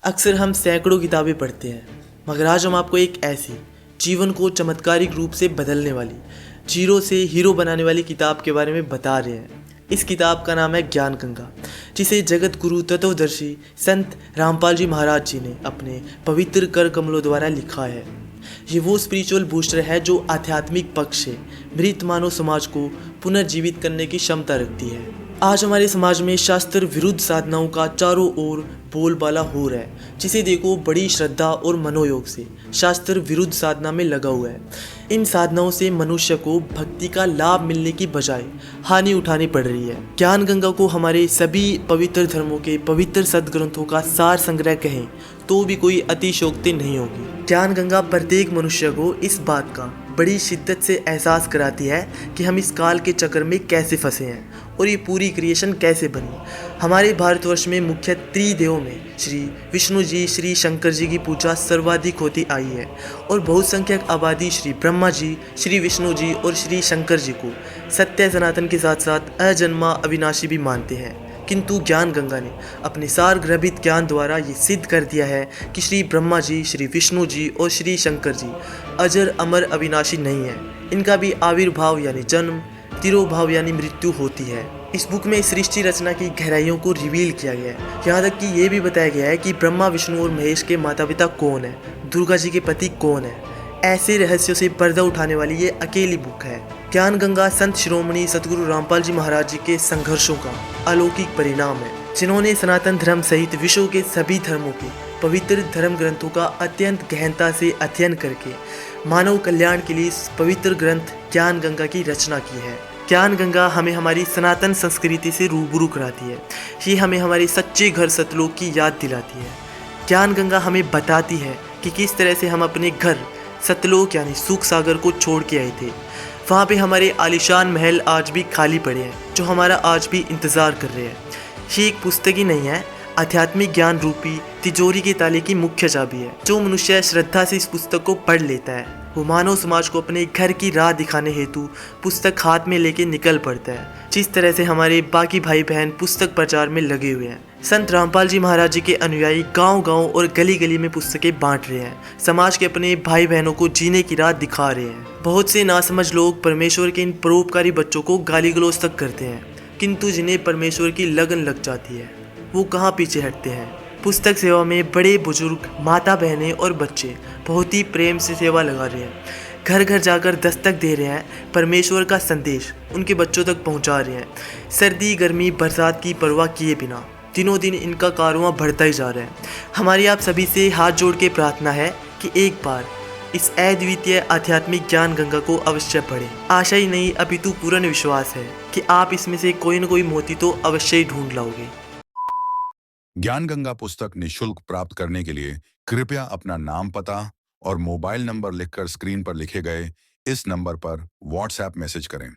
अक्सर हम सैकड़ों किताबें पढ़ते हैं, मगर आज हम आपको एक ऐसी जीवन को चमत्कारिक रूप से बदलने वाली, जीरो से हीरो बनाने वाली किताब के बारे में बता रहे हैं। इस किताब का नाम है ज्ञान गंगा, जिसे जगत गुरु तत्वदर्शी संत रामपाल जी महाराज जी ने अपने पवित्र कर कमलों द्वारा लिखा है। ये वो स्पिरिचुअल बूस्टर है जो आध्यात्मिक पक्ष से मृत मानव समाज को पुनर्जीवित करने की क्षमता रखती है। आज हमारे समाज में शास्त्र विरुद्ध साधनाओं का चारों ओर बोलबाला हो रहा है, जिसे देखो बड़ी श्रद्धा और मनोयोग से शास्त्र विरुद्ध साधना में लगा हुआ है। इन साधनाओं से मनुष्य को भक्ति का लाभ मिलने की बजाय हानि उठानी पड़ रही है। ज्ञान गंगा को हमारे सभी पवित्र धर्मों के पवित्र सदग्रंथों का सार संग्रह कहें तो भी कोई अतिशयोक्ति नहीं होगी। ज्ञान गंगा प्रत्येक मनुष्य को इस बात का बड़ी शिद्दत से एहसास कराती है कि हम इस काल के चक्कर में कैसे फंसे हैं और ये पूरी क्रिएशन कैसे बनी। हमारे भारतवर्ष में मुख्य त्रिदेवों में श्री विष्णु जी, श्री शंकर जी की पूजा सर्वाधिक होती आई है और बहुसंख्यक आबादी श्री ब्रह्मा जी, श्री विष्णु जी और श्री शंकर जी को सत्य सनातन के साथ साथ अजन्मा अविनाशी भी मानते हैं। किंतु ज्ञान गंगा ने अपने सारग्रभित ज्ञान द्वारा ये सिद्ध कर दिया है कि श्री ब्रह्मा जी, श्री विष्णु जी और श्री शंकर जी अजर अमर अविनाशी नहीं है। इनका भी आविर्भाव यानी जन्म, तिरोभाव यानी मृत्यु होती है। इस बुक में सृष्टि रचना की गहराइयों को रिवील किया गया है। यहाँ तक कि ये भी बताया गया है कि ब्रह्मा, विष्णु और महेश के माता पिता कौन है, दुर्गा जी के पति कौन है। ऐसे रहस्यों से पर्दा उठाने वाली ये अकेली बुक है। ज्ञान गंगा संत शिरोमणि सतगुरु रामपाल जी महाराज जी के संघर्षों का अलौकिक परिणाम है, जिन्होंने सनातन धर्म सहित विश्व के सभी धर्मों के पवित्र धर्म ग्रंथों का अत्यंत गहनता से अध्ययन करके मानव कल्याण के लिए इस पवित्र ग्रंथ ज्ञान गंगा की रचना की है। ज्ञान गंगा हमें हमारी सनातन संस्कृति से रूबरू कराती है। ये हमें हमारे सच्चे घर सतलोक की याद दिलाती है। ज्ञान गंगा हमें बताती है कि किस तरह से हम अपने घर सतलोक यानी सुख सागर को छोड़ के आए थे। वहाँ पे हमारे आलीशान महल आज भी खाली पड़े हैं, जो हमारा आज भी इंतज़ार कर रहे हैं। ये एक पुस्तक ही नहीं है, आध्यात्मिक ज्ञान रूपी तिजोरी के ताले की मुख्य चाबी है। जो मनुष्य श्रद्धा से इस पुस्तक को पढ़ लेता है, वो मानव समाज को अपने घर की राह दिखाने हेतु पुस्तक हाथ में लेके निकल पड़ता है। जिस तरह से हमारे बाकी भाई बहन पुस्तक प्रचार में लगे हुए हैं, संत रामपाल जी महाराज जी के अनुयायी गांव-गांव और गली-गली में पुस्तकें बांट रहे हैं, समाज के अपने भाई बहनों को जीने की राह दिखा रहे हैं। बहुत से नासमझ लोग परमेश्वर के इन परोपकारी बच्चों को गाली गलौज तक करते हैं, किंतु जिन्हें परमेश्वर की लगन लग जाती है वो कहाँ पीछे हटते हैं। पुस्तक सेवा में बड़े बुजुर्ग, माता बहनें और बच्चे बहुत ही प्रेम से सेवा लगा रहे हैं। घर घर जाकर दस्तक दे रहे हैं, परमेश्वर का संदेश उनके बच्चों तक पहुंचा रहे हैं। सर्दी, गर्मी, बरसात की परवाह किए बिना दिनों दिन इनका कारवां बढ़ता ही जा रहा है। हमारी आप सभी से हाथ जोड़ के प्रार्थना है कि एक बार इस अद्वितीय आध्यात्मिक ज्ञान गंगा को अवश्य पढ़ें। आशा ही नहीं अपितु पूर्ण विश्वास है कि आप इसमें से कोई न कोई मोती तो अवश्य ही ढूंढ लाओगे। ज्ञान गंगा पुस्तक निशुल्क प्राप्त करने के लिए कृपया अपना नाम, पता और मोबाइल नंबर लिखकर स्क्रीन पर लिखे गए इस नंबर पर व्हाट्सएप मैसेज करें।